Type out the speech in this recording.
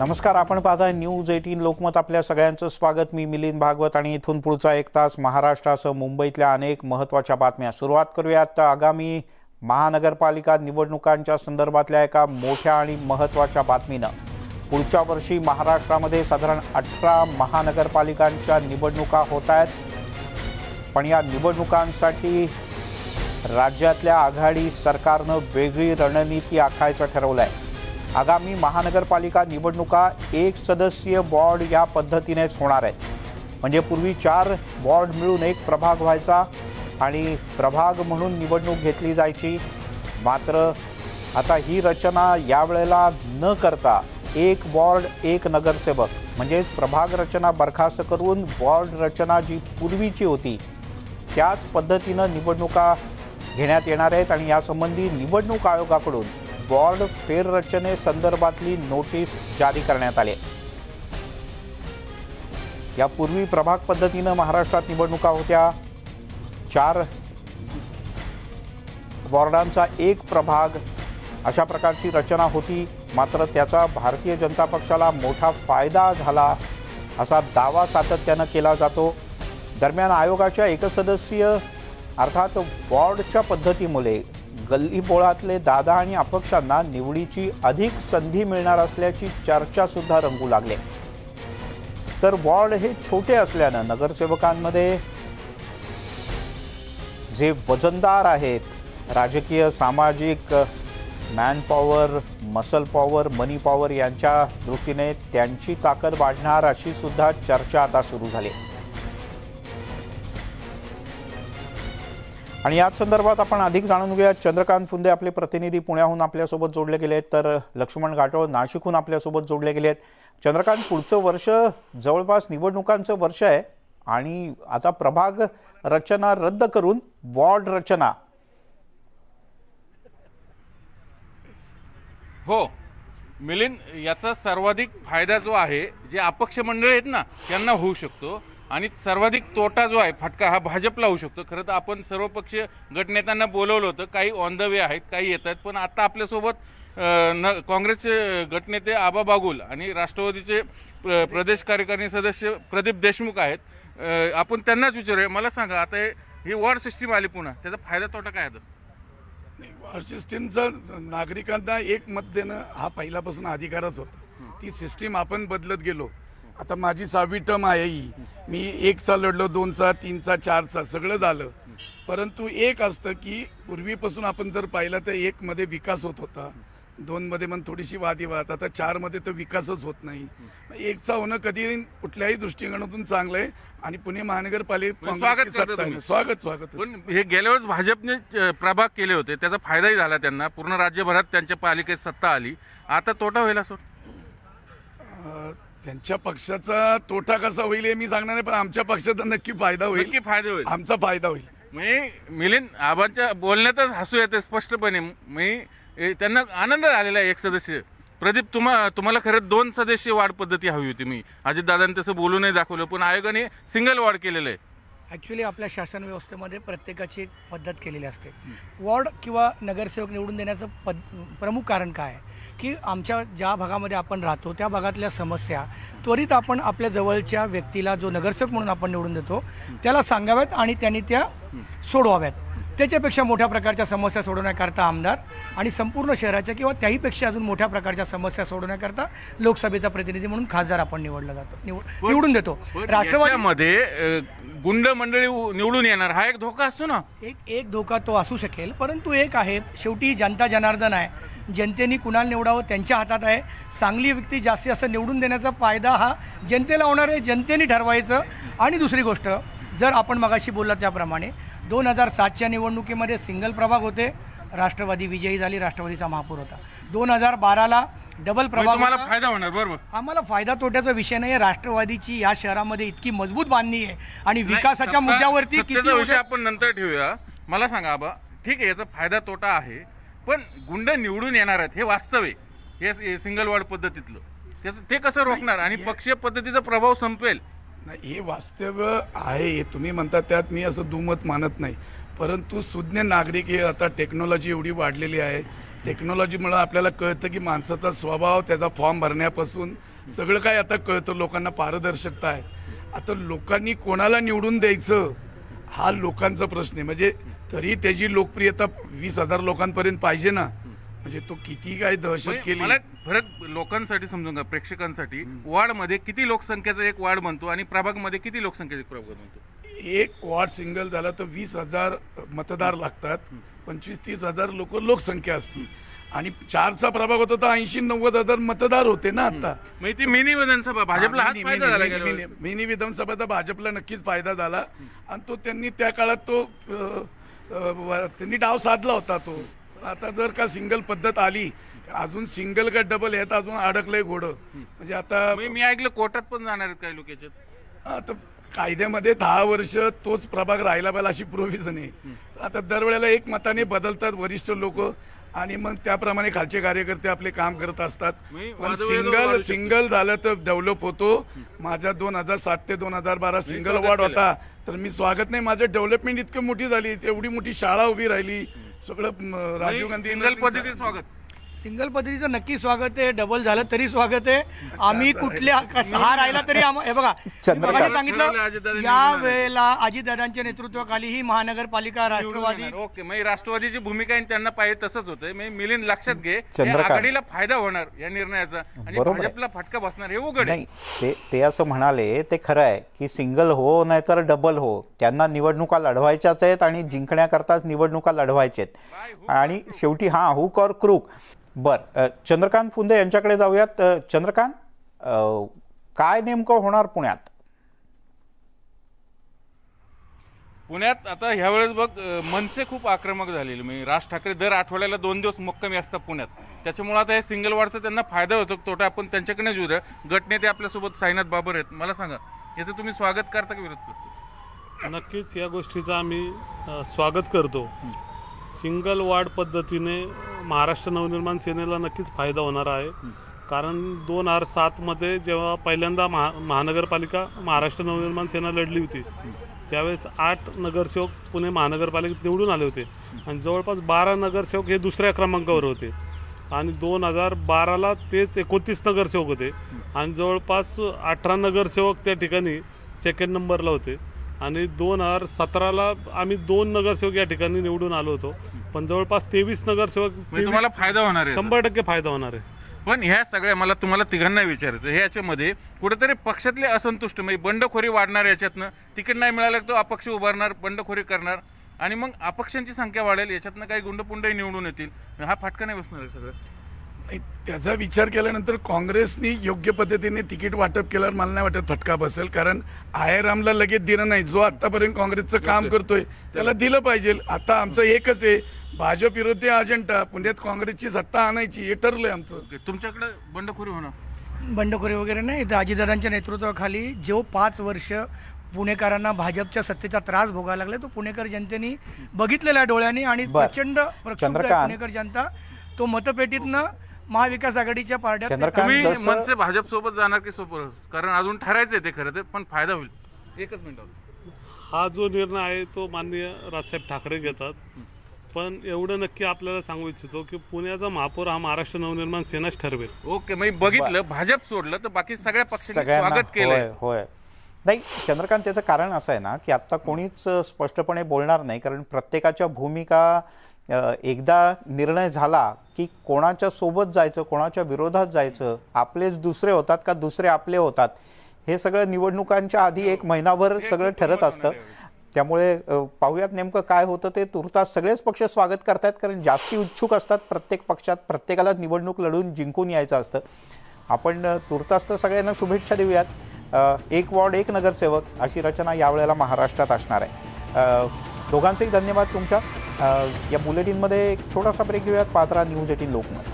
नमस्कार, आपण पाहताय न्यूज 18 लोकमत. आपल्या सगळ्यांचं स्वागत. मी मिलिंद भागवत आणि इथून पुढचा एक तास महाराष्ट्रासह मुंबईतल्या अनेक महत्त्वाच्या बातम्या. सुरुवात करूयात आगामी महानगरपालिका निवडणुकांच्या संदर्भातल्या एका मोठ्या आणि महत्त्वाच्या बातमीनं. पुढच्या वर्षी महाराष्ट्रामध्ये साधारण 18 महानगरपालिकांच्या निवडणुका होत आहेत. पण या निवडणुकांसाठी राज्यातल्या आघाडी सरकारनं वेगळी रणनीती आखायचं ठरवलं आहे. आगामी महानगरपालिका निवडणुका एक सदस्यीय वॉर्ड या पद्धतीनेच होणार आहेत. म्हणजे पूर्वी 4 वॉर्ड मिळून एक प्रभाग व्हायचा आणि प्रभाग म्हणून निवडणूक घेतली जायची. मात्र आता ही रचना यावेळेला न करता एक वॉर्ड एक नगरसेवक म्हणजेच प्रभाग रचना बरखास्त करून वॉर्ड रचना जी पूर्वीची होती त्याच पद्धतीनं निवडणुका घेण्यात येणार आहेत. आणि यासंबंधी निवडणूक आयोगाकडून वॉर्ड फेररचनेसंदर्भातली नोटीस जारी करण्यात आली. यापूर्वी प्रभाग पद्धतीनं महाराष्ट्रात निवडणुका होत्या. 4 वॉर्डांचा एक प्रभाग अशा प्रकारची रचना होती. मात्र त्याचा भारतीय जनता पक्षाला मोठा फायदा झाला असा दावा सातत्यानं केला जातो. दरम्यान आयोगाच्या एकसदस्यीय अर्थात वॉर्डच्या पद्धतीमुळे गल्लीबोळातले दादा आणि अपक्षांना निवडीची अधिक संधी मिळणार असल्याची चर्चा सुद्धा रंगू लागली. तर वॉर्ड हे छोटे असल्यानं नगरसेवकांमध्ये जे वजनदार आहेत, राजकीय सामाजिक मॅन पॉवर, मसल पॉवर, मनी पॉवर यांच्या दृष्टीने त्यांची ताकद वाढणार अशी सुद्धा चर्चा आता सुरू झाली. आणि याच संदर्भात आपण अधिक जाणून घेऊया. चंद्रकांत फुंदे आपले प्रतिनिधी पुण्याहून आपल्यासोबत जोडले गेलेत, तर लक्ष्मण घाटोळ नाशिकहून आपल्यासोबत जोडले गेलेत. चंद्रकांत, पुढचं वर्ष जवळपास निवडणुकांचं वर्ष आहे आणि आता प्रभाग रचना रद्द करून वॉर्ड रचना. हो मिलिंद, याचा सर्वाधिक फायदा जो आहे जे अपक्ष मंडळी आहेत ना त्यांना होऊ शकतो आणि सर्वाधिक तोटा जो आहे फटका हा भाजपला होऊ शकतो. खरं तर आपण सर्वपक्षीय गटनेत्यांना बोलवलं होतं, काही ऑन द वे आहेत, काही येत आहेत. पण आता आपल्यासोबत काँग्रेसचे गटनेते आबा बागुल आणि राष्ट्रवादीचे प्रदेश कार्यकारिणी सदस्य प्रदीप देशमुख आहेत. आपण त्यांनाच विचारूया. मला सांगा, आता ही वॉर्ड सिस्टीम आली पुन्हा, त्याचा फायदा तोटा काय आहे? वॉर्ड सिस्टीमचं नागरिकांना एक मत देणं हा पहिल्यापासून अधिकारच होता. ती सिस्टीम आपण बदलत गेलो. आता माझी 6वी टर्म आहे ही. मी 1चा लढलो, 2चा, 3चा, 4चा सगळं झालं. परंतु एक असतं की पूर्वीपासून आपण जर पाहिलं तर 1मध्ये विकास होत होता, 2मध्ये मग थोडीशी वादविवाद. आता 4मध्ये तर विकासच होत नाही. 1चा होणं कधी कुठल्याही दृष्टिकोनातून चांगलं आहे आणि पुणे महानगरपालिका स्वागत. पण हे गेल्या वेळेस भाजपने प्रभाग केले होते, त्याचा फायदाही झाला त्यांना. पूर्ण राज्यभरात त्यांच्या पालिकेत सत्ता आली. आता तोटा होईल असं त्यांच्या पक्षाचा तोटा कसा होईल हे मी सांगणार नाही, पण आमच्या पक्षाचा नक्की फायदा होईल. आमचा फायदा होईल. मी मिलिंद आबांच्या बोलण्यातच हसू येते स्पष्टपणे. मी त्यांना आनंद झालेला आहे. एक सदस्य प्रदीप, तुम्हाला खरं 2 सदस्य वार्ड पद्धती हवी होती. मी अजितदादांनी तसं बोलू नाही दाखवलं, पण आयोगाने सिंगल वार्ड केलेलं आहे. ॲक्च्युली आपल्या शासन व्यवस्थेमध्ये प्रत्येकाची एक पद्धत केलेली असते. वॉर्ड किंवा नगरसेवक निवडून देण्याचं प्रमुख कारण काय आहे की आमच्या ज्या भागामध्ये आपण राहतो त्या भागातल्या समस्या त्वरित आपण आपल्या जवळच्या व्यक्तीला जो नगरसेवक म्हणून आपण निवडून देतो त्याला सांगाव्यात आणि त्यांनी त्या सोडवाव्यात. त्याच्यापेक्षा मोठ्या प्रकारच्या समस्या सोडवण्याकरता आमदार आणि संपूर्ण शहराच्या किंवा त्याहीपेक्षा अजून मोठ्या प्रकारच्या समस्या सोडवण्याकरता लोकसभेचा प्रतिनिधी म्हणून खासदार आपण निवडला जातो, निवडून देतो. राष्ट्रवादीमध्ये गुंड मंडळी निवडून येणार हा एक धोका असतो ना. एक धोका तो असू शकेल, परंतु एक आहे, शेवटी जनता जनार्दन आहे. जनतेने कुणाला निवडावं त्यांच्या हातात आहे. चांगली व्यक्ती जास्तीत जास्त निवडून देण्याचा फायदा हा जनतेला होणार आहे. जनतेने ठरवायचं. आणि दुसरी गोष्ट, जर आपण मगाशी बोलला त्याप्रमाणे 2007च्या निवडणुकीमध्ये सिंगल प्रभाग होते, राष्ट्रवादी विजयी झाली, राष्ट्रवादीचा महापौर होता. 2012ला डबल प्रभाग. तुम्हाला फायदा होणार. बरोबर, आम्हाला फायदा तोट्याचा विषय नाही. राष्ट्रवादीची या शहरामध्ये इतकी मजबूत बांधणी आहे आणि विकासाच्या मुद्द्यावरती किती विषय आपण नंतर ठेवूया. मला सांगा आबा, ठीक आहे याचा फायदा तोटा आहे, पण गुंड निवडून येणार आहेत हे वास्तव आहे. हे सिंगल वॉर्ड पद्धतीतलं ते कसं रोखणार आणि पक्षीय पद्धतीचा प्रभाव संपेल? नाही, हे वास्तव आहे. तुम्ही म्हणता त्यात मी असं दुमत मानत नाही. परंतु सुज्ञ नागरिक हे आता टेक्नॉलॉजी एवढी वाढलेली आहे, टेक्नॉलॉजीमुळे आपल्याला कळतं की माणसाचा स्वभाव, त्याचा फॉर्म भरण्यापासून सगळं काय आता कळतं. लोकांना पारदर्शकता आहे. आता लोकांनी कोणाला निवडून द्यायचं हा लोकांचा प्रश्न आहे. म्हणजे तरी त्याची लोकप्रियता 20,000 लोकांपर्यंत पाहिजे ना. म्हणजे तो किती काय दहशत केली. मला फरक लोकांसाठी समजून का, प्रेक्षकांसाठी, वार्डमध्ये किती लोकसंख्येचा एक वार्ड बनतो आणि प्रभागमध्ये किती लोकसंख्येचा एक प्रभाग बनतो? एक वॉर्ड सिंगल झाला तर 20,000 मतदार लागतात. 25-30 हजार लोकसंख्या असती आणि 4चा प्रभाग होता तर 80-90 हजार मतदार होते ना. आता म्हणजे ती मिनी विधानसभा भाजपला हाच फायदा झाला गेल्या वेळेस. मिनी विधानसभेचा भाजपला नक्कीच फायदा झाला आणि तो त्यांनी त्या काळात तो त्यांनी डाव साधला होता तो. आता जर का सिंगल पद्धत आली, अजून सिंगल का डबल यात अजून अडकलंय घोडं. म्हणजे आता मी ऐकलं कोर्टात पण जाणार आहेत काही लोक याच्यात. आता कायद्यामध्ये 10 वर्ष तोच प्रभाग राहिला पाहिजे अशी प्रोव्हिजन आहे. आता दरवेळेला एक मताने बदलतात वरिष्ठ लोक आणि मग त्याप्रमाणे खालचे कार्यकर्ते आपले काम करत असतात. पण सिंगल झालं तर डेव्हलप होतो. माझा 2007 ते 2012 सिंगल वॉर्ड होता तर मी स्वागत नाही. माझं डेव्हलपमेंट इतकी मोठी झाली, एवढी मोठी शाळा उभी राहिली, सगळं राजीव गांधी सिंगल पद्धतीने स्वागत. सिंगल पद्धतीचं नक्की स्वागत आहे. डबल झालं तरी स्वागत आहे. आम्ही कुठल्या हा राहिला तरी हे बघा, चंद्रकांत सांगितलं या वेळेला अजितदादांच्या नेतृत्वाखाली ही महानगरपालिका राष्ट्रवादी. ओके, मग राष्ट्रवादीची भूमिका आहे त्यांना पाहिजे तसंच होतं. मी मिलिंद लक्षात घे, चंद्रकांत. आघाडीला फायदा होणार या निर्णयाचा आणि भाजपला फटका बसणार हे उघड आहे. नाही, ते असं म्हणाले ते खरं आहे की सिंगल हो नाहीतर डबल हो, त्यांना निवडणुका लढवायच्याच आहेत आणि जिंकण्याकरताच निवडणुका लढवायच्या आहेत. आणि शेवटी हुक और क्रूक. बर, चंद्रकांत फुंदे यांच्याकडे जाऊयात. चंद्रकांत, काय नेमकं होणार पुण्यात? पुण्यात आता ह्या वेळेस बघ, मनसे खूप आक्रमक झालेली. म्हणजे राज ठाकरे दर आठवड्याला 2 दिवस मुक्कामी असतात पुण्यात. त्याच्यामुळे आता हे सिंगल वॉर्डचा त्यांना फायदा होतो, तोटा आपण त्यांच्याकडे घेऊया. गटनेते आपल्यासोबत साईनाथ बाबर आहेत. मला सांगा, याचं तुम्ही स्वागत करता की विरोध करता? नक्कीच या गोष्टीचं आम्ही स्वागत करतो. सिंगल वॉर्ड पद्धतीने महाराष्ट्र नवनिर्माण सेनेला नक्कीच फायदा होणार आहे. कारण 2007मध्ये जेव्हा पहिल्यांदा महानगरपालिका महाराष्ट्र नवनिर्माण सेना लढली होती त्यावेळेस 8 नगरसेवक पुणे महानगरपालिकेत निवडून आले होते आणि जवळपास 12 नगरसेवक हे दुसऱ्या क्रमांकावर होते. आणि 2012ला तेच 29 नगरसेवक होते आणि जवळपास 18 नगरसेवक त्या ठिकाणी सेकंड नंबरला होते. आणि 2017ला आम्ही 2 नगरसेवक या ठिकाणी निवडून आलो होतो. पण जवळपास 23 नगरसेवक. तुम्हाला फायदा होणार आहे? 100% फायदा होणार आहे. पण ह्या सगळ्या मला तुम्हाला तिघांना विचारायचं, ह्याच्यामध्ये कुठेतरी पक्षातले असंतुष्ट, म्हणजे बंडखोरी वाढणार, याच्यातनं तिकीट नाही मिळालं तो अपक्ष उभारणार, बंडखोरी करणार आणि मग अपक्षांची संख्या वाढेल, याच्यातनं काही गुंडपुंडही निवडून येतील. हा फटका नाही बसणार आहे सगळं. त्याचा विचार केल्यानंतर काँग्रेसने योग्य पद्धतीने तिकीट वाटप केल्यावर मला नाही वाटत फटका बसेल. कारण आयरामला लगेच दिलं नाही. जो आतापर्यंत काँग्रेसचं काम करतोय त्याला दिलं पाहिजे. आता आमचं एकच आहे, भाजप विरोधी अजेंडा, पुण्यात काँग्रेसची सत्ता आणायची, हे ठरलंय आमचं. तुमच्याकडे बंडखोरी होणार? बंडखोरी वगैरे नाही. इथं अजितदादांच्या नेतृत्वाखाली जो 5 वर्ष पुणेकरांना भाजपच्या सत्तेचा त्रास भोगायला लागला तो पुणेकर जनतेने बघितलेल्या डोळ्यांनी आणि प्रचंड प्रक्षुब्ध आहे पुणेकर जनता. तो मतपेटीतनं महाविकास आघाडीच्या पार्ट्यात तुम्ही मनसे भाजप सोबत जाणार की सोबत? कारण अजून ठरायचं आहे ते खरं ते, पण फायदा होईल. एकच मिनिट. हा जो निर्णय आहे तो माननीय राजसाहेब ठाकरे घेतात. पण एवढं नक्की आपल्याला सांगू इच्छितो की पुण्याचा महापौर हा महाराष्ट्र नवनिर्माण सेनाच ठरवेल. ओके, मग बघितलं भाजप सोडलं तर बाकी सगळ्या पक्षांनी स्वागत केलंय. होय. नाही चंद्रकांत, त्याचं कारण असं आहे ना की आता कोणीच स्पष्टपणे बोलणार नाही. कारण प्रत्येकाच्या भूमिका एकदा निर्णय झाला की कोणाच्या सोबत जायचं, कोणाच्या विरोधात जायचं, आपलेच दुसरे होतात का दुसरे आपले होतात, हे सगळं निवडणुकांच्या आधी 1 महिनाभर सगळं ठरत असतं. त्यामुळे पाहूयात नेमकं काय होतं ते. तुर्तास सगळेच पक्ष स्वागत करतात कारण जास्ती उत्सुक असतात प्रत्येक पक्षात. प्रत्येकाला निवडणूक लढून जिंकून यायचं असतं. आपण तुर्तास तर सगळ्यांना शुभेच्छा देऊयात. 1 वॉर्ड 1 नगरसेवक अशी रचना यावेळेला महाराष्ट्रात असणार आहे. दोघांचेही धन्यवाद तुमच्या. या बुलेटिनमध्ये एक छोटासा ब्रेक घेऊयात. पात्रा न्यूज 18 लोकमत.